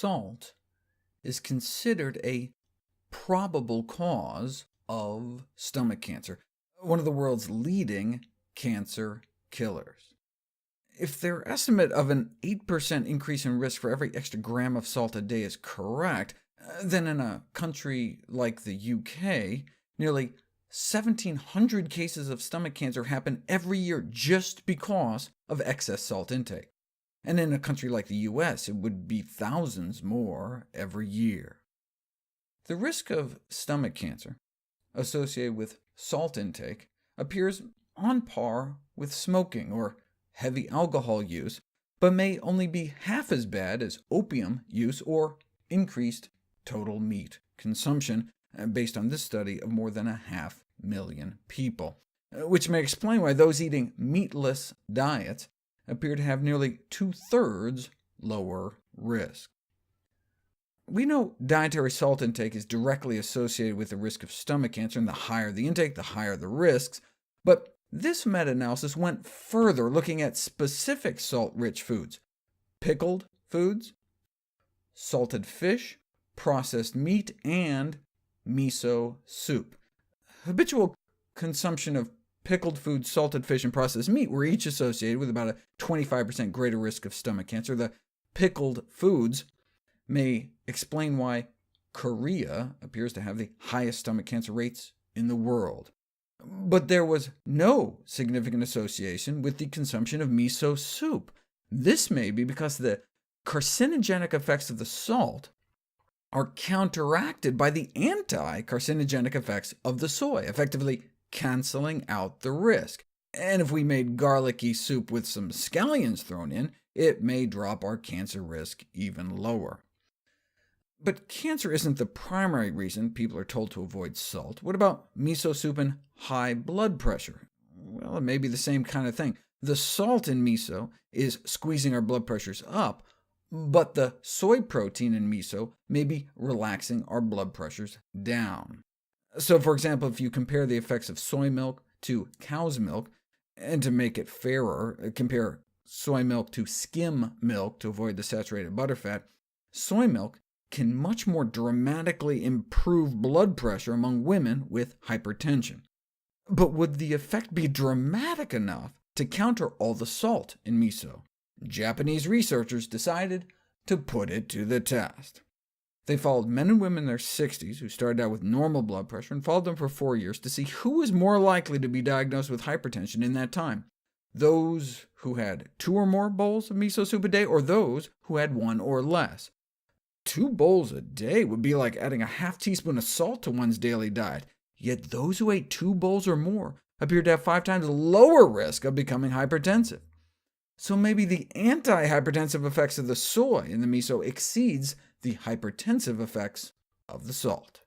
salt is considered a probable cause of stomach cancer, one of the world's leading cancer killers. If their estimate of an 8% increase in risk for every extra gram of salt a day is correct, then in a country like the UK, nearly 1,700 cases of stomach cancer happen every year just because of excess salt intake. And in a country like the US, it would be thousands more every year. The risk of stomach cancer associated with salt intake appears on par with smoking or heavy alcohol use, but may only be half as bad as opium use or increased total meat consumption, based on this study of more than 500,000 people, which may explain why those eating meatless diets appear to have nearly 2/3 lower risk. We know dietary salt intake is directly associated with the risk of stomach cancer, and the higher the intake, the higher the risks, but this meta-analysis went further, looking at specific salt-rich foods: pickled foods, salted fish, processed meat, and miso soup. Habitual consumption of pickled foods, salted fish, and processed meat were each associated with about a 25% greater risk of stomach cancer. The pickled foods may explain why Korea appears to have the highest stomach cancer rates in the world. But there was no significant association with the consumption of miso soup. This may be because the carcinogenic effects of the salt are counteracted by the anti-carcinogenic effects of the soy, effectively canceling out the risk. And if we made garlicky soup with some scallions thrown in, it may drop our cancer risk even lower. But cancer isn't the primary reason people are told to avoid salt. What about miso soup and high blood pressure? Well, it may be the same kind of thing. The salt in miso is squeezing our blood pressures up, but the soy protein in miso may be relaxing our blood pressures down. So, for example, if you compare the effects of soy milk to cow's milk, and to make it fairer, compare soy milk to skim milk to avoid the saturated butterfat, soy milk can much more dramatically improve blood pressure among women with hypertension. But would the effect be dramatic enough to counter all the salt in miso? Japanese researchers decided to put it to the test. They followed men and women in their 60s who started out with normal blood pressure, and followed them for 4 years to see who was more likely to be diagnosed with hypertension in that time: those who had 2 or more bowls of miso soup a day, or those who had 1 or less. 2 bowls a day would be like adding a half teaspoon of salt to one's daily diet, yet those who ate 2 bowls or more appeared to have 5 times lower risk of becoming hypertensive. So maybe the anti-hypertensive effects of the soy in the miso exceeds the hypertensive effects of the salt.